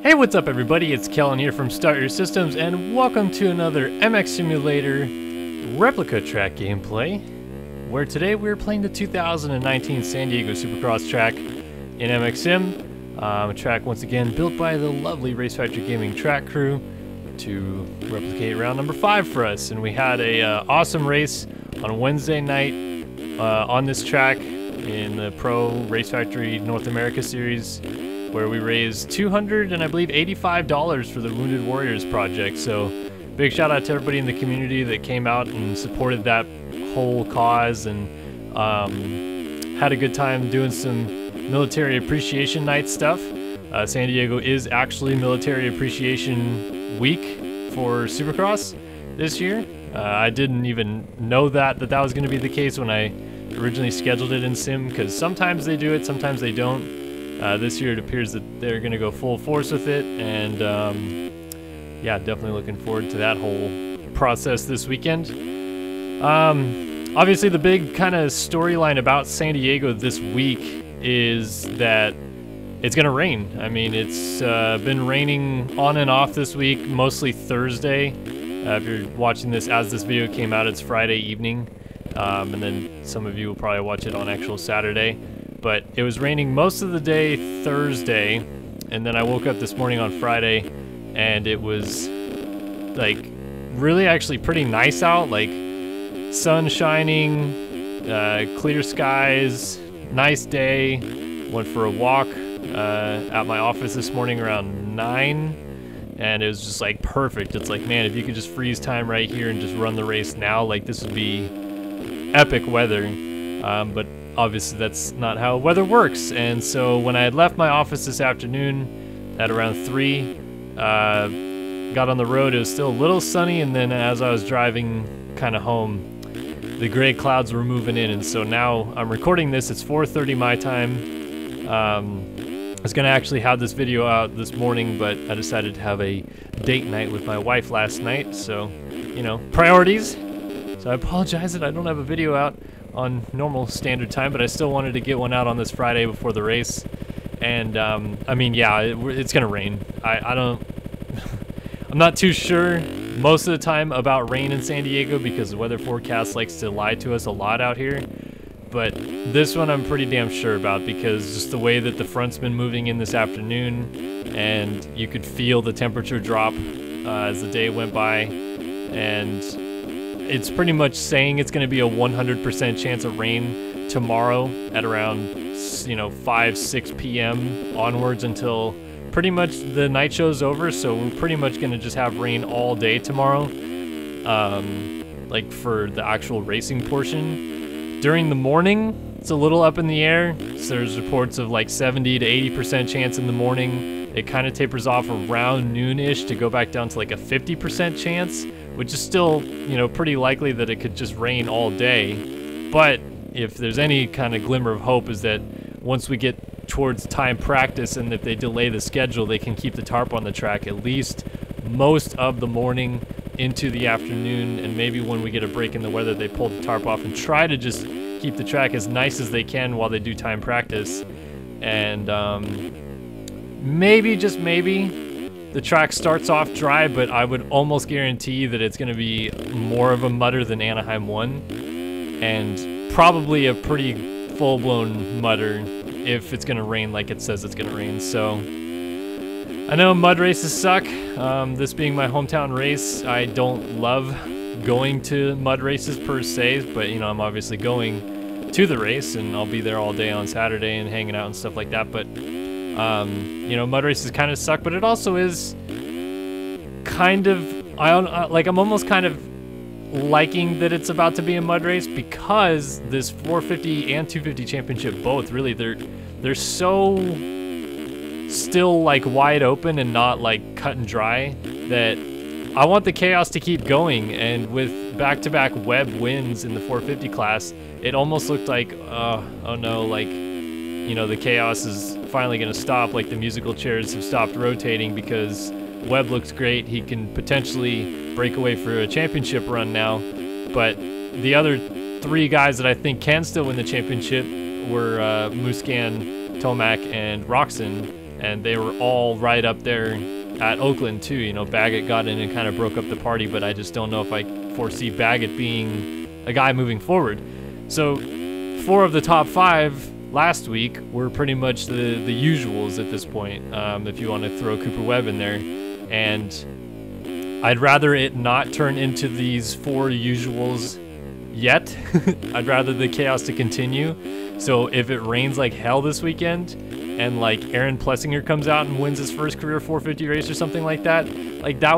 Hey, what's up everybody? It's Kellen here from Start Your Systems, and welcome to another MX Simulator replica track gameplay, where today we're playing the 2019 San Diego Supercross track in MX Sim. A track once again built by the lovely Race Factory Gaming track crew to replicate round number 5 for us. And we had a awesome race on Wednesday night on this track in the Pro Race Factory North America Series, where we raised $200 and I believe $85 for the Wounded Warriors project. So big shout out to everybody in the community that came out and supported that whole cause, and had a good time doing some military appreciation night stuff. San Diego is actually Military Appreciation Week for Supercross this year. I didn't even know that was going to be the case when I originally scheduled it in Sim, because sometimes they do it, sometimes they don't. This year it appears that they're going to go full force with it, and yeah, definitely looking forward to that whole process this weekend. Obviously the big kind of storyline about San Diego this week is that it's going to rain. I mean, it's been raining on and off this week, mostly Thursday. If you're watching this as this video came out, it's Friday evening, and then some of you will probably watch it on actual Saturday. But it was raining most of the day Thursday, and then I woke up this morning on Friday and it was like really actually pretty nice out, like sun shining, clear skies, nice day. Went for a walk at my office this morning around 9, and it was just like perfect. It's like, man, if you could just freeze time right here and just run the race now, like this would be epic weather. But obviously that's not how weather works, and so when I had left my office this afternoon at around 3, got on the road, it was still a little sunny, and then as I was driving kind of home, the gray clouds were moving in, and so now I'm recording this, it's 4:30 my time. I was going to actually have this video out this morning, but I decided to have a date night with my wife last night, so, you know, priorities. So I apologize that I don't have a video out on normal standard time, but I still wanted to get one out on this Friday before the race. And I mean, yeah, it's gonna rain. I'm not too sure most of the time about rain in San Diego, because the weather forecast likes to lie to us a lot out here. But this one I'm pretty damn sure about, because just the way that the front's been moving in this afternoon, and you could feel the temperature drop as the day went by, and it's pretty much saying it's going to be a 100% chance of rain tomorrow at around, you know, 5-6 p.m. onwards until pretty much the night show's over. So we're pretty much going to just have rain all day tomorrow, like for the actual racing portion. During the morning, it's a little up in the air. So there's reports of like 70 to 80% chance in the morning. It kind of tapers off around noon-ish to go back down to like a 50% chance, which is still, you know, pretty likely that it could just rain all day. But if there's any kind of glimmer of hope, is that once we get towards time practice and if they delay the schedule, they can keep the tarp on the track at least most of the morning into the afternoon, and maybe when we get a break in the weather, they pull the tarp off and try to just keep the track as nice as they can while they do time practice. And maybe, just maybe, the track starts off dry, but I would almost guarantee that it's going to be more of a mutter than Anaheim 1, and probably a pretty full-blown mutter if it's going to rain like it says it's going to rain. So I know mud races suck. This being my hometown race, I don't love going to mud races per se, but you know, I'm obviously going to the race, and I'll be there all day on Saturday and hanging out and stuff like that. But you know, mud races kind of suck, but it also is kind of, I'm almost kind of liking that it's about to be a mud race, because this 450 and 250 championship both, really, they're so still like wide open and not like cut and dry, that I want the chaos to keep going. And with back-to-back Webb wins in the 450 class, it almost looked like, oh no, like, you know, the chaos is finally going to stop, like the musical chairs have stopped rotating, because Webb looks great. He can potentially break away for a championship run now, but the other 3 guys that I think can still win the championship were Muscan, Tomac, and Roxon, and they were all right up there at Oakland too. You know, Baggett got in and kind of broke up the party, but I just don't know if I foresee Baggett being a guy moving forward. So 4 of the top 5 last week were pretty much the usuals at this point, if you want to throw Cooper Webb in there. And I'd rather it not turn into these 4 usuals yet. I'd rather the chaos to continue. So if it rains like hell this weekend and like Aaron Plessinger comes out and wins his first career 450 race or something like that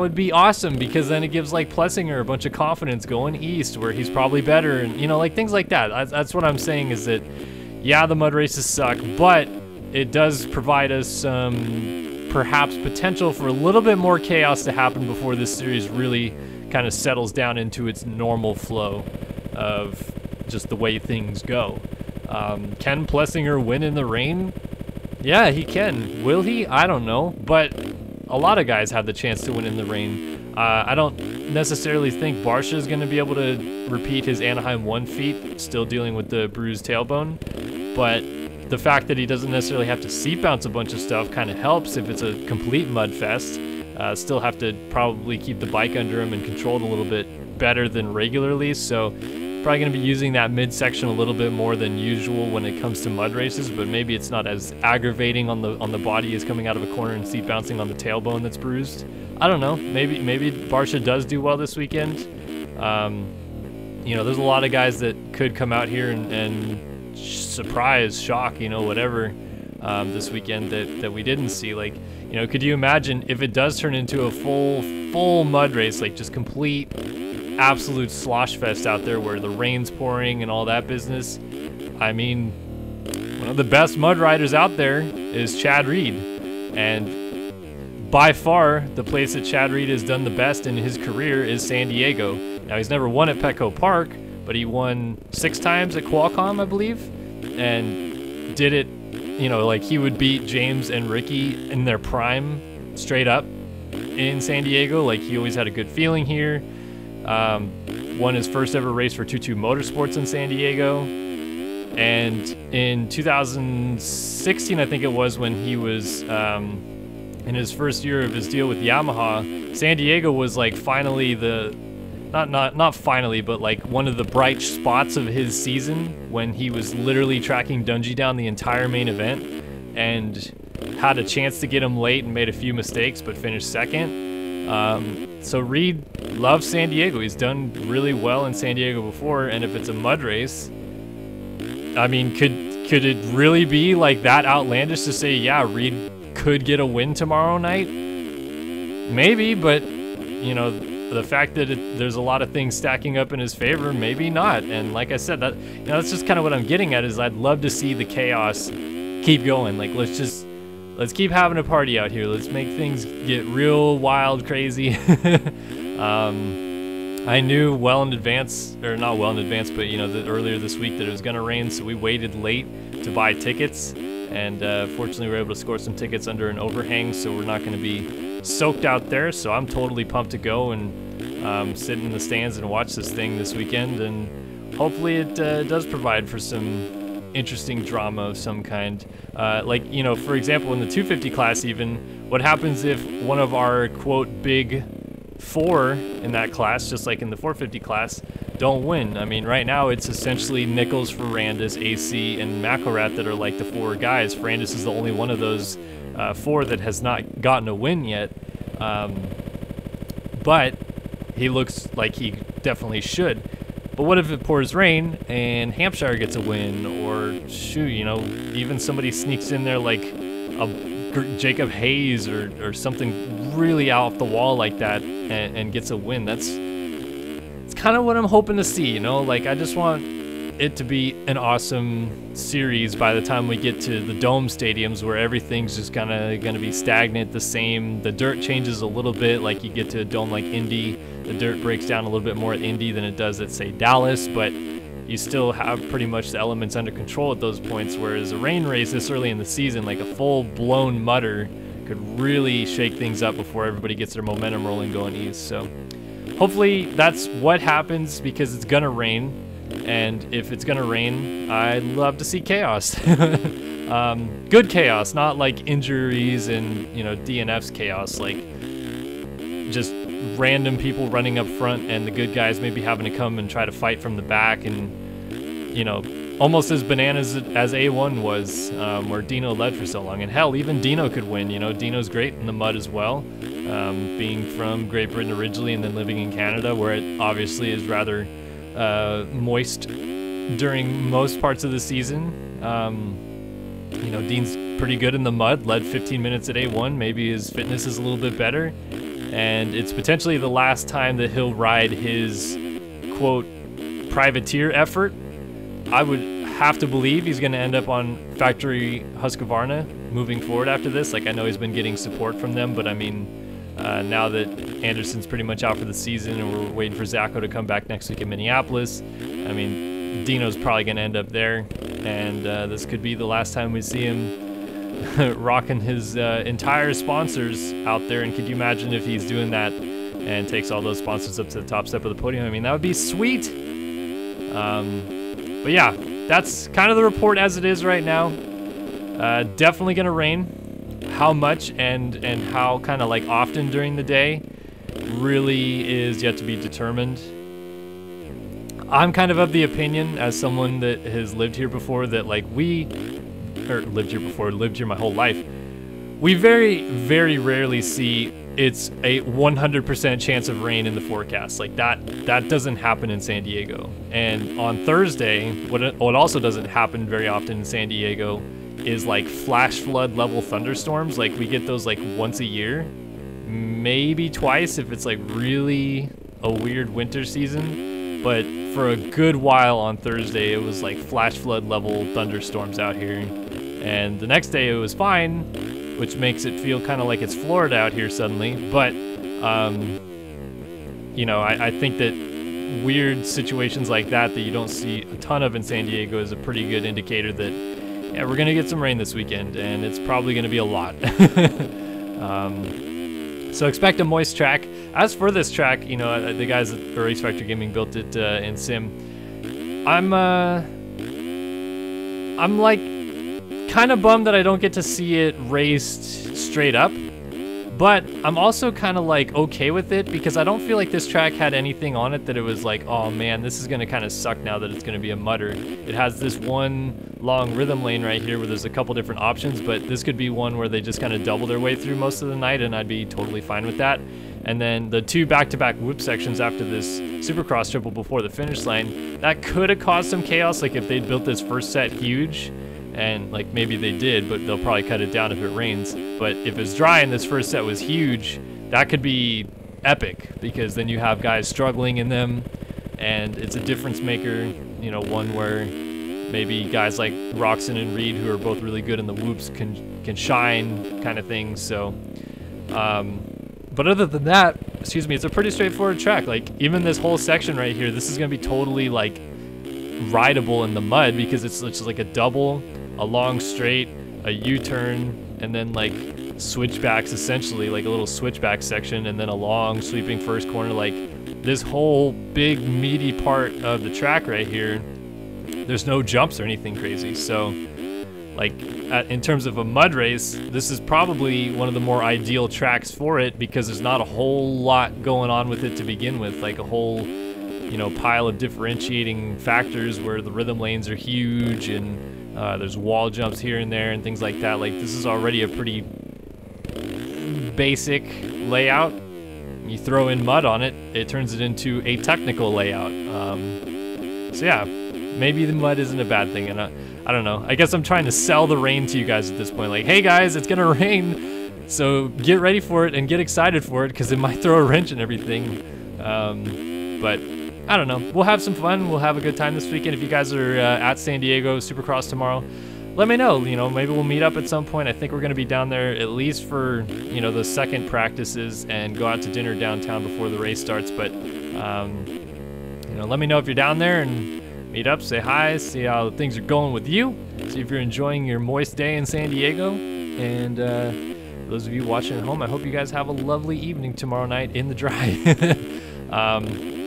would be awesome, because then it gives like Plessinger a bunch of confidence going east where he's probably better, and you know, like things like that. That's what I'm saying, is that yeah, the mud races suck, but it does provide us some perhaps potential for a little bit more chaos to happen before this series really kind of settles down into its normal flow of just the way things go. Can Plessinger win in the rain? Yeah, he can. Will he? I don't know. But a lot of guys have the chance to win in the rain. I don't necessarily think Barcia is going to be able to repeat his Anaheim 1 feat, still dealing with the bruised tailbone. But the fact that he doesn't necessarily have to seat bounce a bunch of stuff kind of helps if it's a complete mud fest. Still have to probably keep the bike under him and control it a little bit better than regularly. So probably going to be using that midsection a little bit more than usual when it comes to mud races, but maybe it's not as aggravating on the body as coming out of a corner and seat bouncing on the tailbone that's bruised. I don't know. Maybe Barcia does do well this weekend. You know, there's a lot of guys that could come out here and surprise, shock, you know, whatever, this weekend that we didn't see. Like, you know, could you imagine if it does turn into a full mud race, like just complete absolute slosh fest out there where the rain's pouring and all that business? I mean, one of the best mud riders out there is Chad Reed, and by far the place that Chad Reed has done the best in his career is San Diego. Now, he's never won at Petco Park, but he won 6 times at Qualcomm, I believe, and did it, you know, like he would beat James and Ricky in their prime straight up in San Diego. Like, he always had a good feeling here. Won his first ever race for 22 Motorsports in San Diego, and in 2016, I think it was, when he was in his first year of his deal with Yamaha, San Diego was like finally not finally, but like one of the bright spots of his season, when he was literally tracking Dungey down the entire main event and had a chance to get him late and made a few mistakes but finished second. So Reed loves San Diego. He's done really well in San Diego before, and if it's a mud race, I mean, could it really be like that outlandish to say, yeah, Reed could get a win tomorrow night? Maybe, but you know, the fact that there's a lot of things stacking up in his favor, maybe not. And like I said, that, you know, that's just kind of what I'm getting at, is I'd love to see the chaos keep going. Like, let's keep having a party out here. Let's make things get real wild, crazy. I knew well in advance, or not well in advance, but you know, earlier this week that it was going to rain, so we waited late to buy tickets, and fortunately we were able to score some tickets under an overhang, so we're not going to be soaked out there. So I'm totally pumped to go and sit in the stands and watch this thing this weekend, and hopefully it does provide for some interesting drama of some kind. Like, you know, for example, in the 250 class even, what happens if one of our, quote, big 4 in that class, just like in the 450 class, don't win? I mean, right now it's essentially Nichols, Ferrandis, AC, and McElrath that are like the 4 guys. Ferrandis is the only one of those 4 that has not gotten a win yet, but he looks like he definitely should. But what if it pours rain and Hampshire gets a win, or shoot, you know, even somebody sneaks in there like a Jacob Hayes or something really off the wall like that and gets a win? It's kind of what I'm hoping to see, you know? Like, I just want it to be an awesome series by the time we get to the dome stadiums, where everything's just kind of going to be stagnant, the same. The dirt changes a little bit. Like, you get to a dome like Indy, the dirt breaks down a little bit more at Indy than it does at, say, Dallas, but you still have pretty much the elements under control at those points, whereas a rain race this early in the season, like a full-blown mudder, could really shake things up before everybody gets their momentum rolling going east. So hopefully that's what happens, because it's going to rain. And if it's going to rain, I'd love to see chaos. Good chaos, not like injuries and, you know, DNF's chaos, like just random people running up front and the good guys maybe having to come and try to fight from the back, and, you know, almost as bananas as A1 was, where Dino led for so long. And hell, even Dino could win. You know, Dino's great in the mud as well, being from Great Britain originally and then living in Canada, where it obviously is rather moist during most parts of the season. You know, Dean's pretty good in the mud, led 15 minutes at A1. Maybe his fitness is a little bit better, and it's potentially the last time that he'll ride his, quote, privateer effort. I would have to believe he's going to end up on Factory Husqvarna moving forward after this. Like, I know he's been getting support from them, but I mean, now that Anderson's pretty much out for the season and we're waiting for Zacho to come back next week in Minneapolis, I mean, Dino's probably going to end up there, and this could be the last time we see him rocking his entire sponsors out there. And could you imagine if he's doing that and takes all those sponsors up to the top step of the podium? I mean, that would be sweet. But yeah, that's kind of the report as it is right now. Definitely gonna rain. How much and how kind of like often during the day really is yet to be determined. I'm kind of the opinion, as someone that has lived here before, that like lived here my whole life, we very, very rarely see it's a 100% chance of rain in the forecast. Like that doesn't happen in San Diego. And on Thursday, what also doesn't happen very often in San Diego is like flash flood level thunderstorms. Like we get those like once a year, maybe twice if it's like really a weird winter season. But for a good while on Thursday, it was like flash flood level thunderstorms out here. And the next day it was fine, which makes it feel kind of like it's Florida out here suddenly. But, you know, I think that weird situations like that you don't see a ton of in San Diego is a pretty good indicator that, yeah, we're going to get some rain this weekend, and it's probably going to be a lot. So expect a moist track. As for this track, you know, the guys at PreRace Factory Gaming built it in Sim. I'm like kind of bummed that I don't get to see it raced straight up, but I'm also kind of like okay with it, because I don't feel like this track had anything on it that it was like, oh man, this is gonna kind of suck now that it's gonna be a mudder. It has this one long rhythm lane right here where there's a couple different options, but this could be one where they just kind of double their way through most of the night, and I'd be totally fine with that. And then the two back-to-back whoop sections after this Supercross triple before the finish line, that could have caused some chaos, like if they'd built this first set huge, and like maybe they did, but they'll probably cut it down if it rains. But if it's dry and this first set was huge, that could be epic, because then you have guys struggling in them, and it's a difference maker, you know, one where maybe guys like Roxon and Reed, who are both really good in the whoops, can shine kind of thing. So but other than that, excuse me, it's a pretty straightforward track. Like even this whole section right here, this is gonna be totally like rideable in the mud, because it's just like a double, a long straight, a U-turn, and then like switchbacks, essentially like a little switchback section, and then a long sweeping first corner. Like this whole big meaty part of the track right here, there's no jumps or anything crazy. So like in terms of a mud race, this is probably one of the more ideal tracks for it, because there's not a whole lot going on with it to begin with, like a whole, you know, pile of differentiating factors where the rhythm lanes are huge, and there's wall jumps here and there and things like that. Like this is already a pretty basic layout. You throw in mud on it, it turns it into a technical layout. So yeah, maybe the mud isn't a bad thing, and I don't know. I guess I'm trying to sell the rain to you guys at this point. Like, hey guys, it's gonna rain, so get ready for it and get excited for it, because it might throw a wrench and everything. But I don't know. We'll have some fun. We'll have a good time this weekend. If you guys are at San Diego Supercross tomorrow, let me know. You know, maybe we'll meet up at some point. I think we're gonna be down there at least for, you know, the second practices, and go out to dinner downtown before the race starts. But you know, let me know if you're down there, and meet up, say hi, see how things are going with you, see if you're enjoying your moist day in San Diego. And those of you watching at home, I hope you guys have a lovely evening tomorrow night in the dry.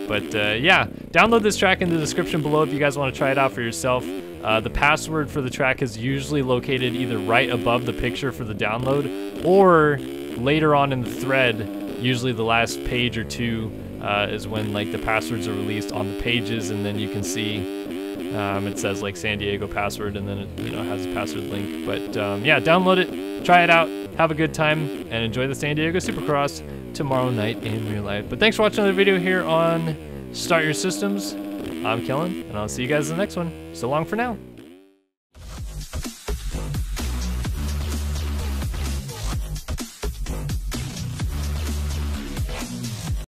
But yeah, download this track in the description below if you guys want to try it out for yourself. The password for the track is usually located either right above the picture for the download or later on in the thread, usually the last page or two is when like the passwords are released on the pages, and then you can see it says like San Diego password, and then it has a password link. But yeah, download it, try it out, have a good time, and enjoy the San Diego Supercross tomorrow night in real life. But thanks for watching another video here on Start Your Systems. I'm Kellen, and I'll see you guys in the next one. So long for now.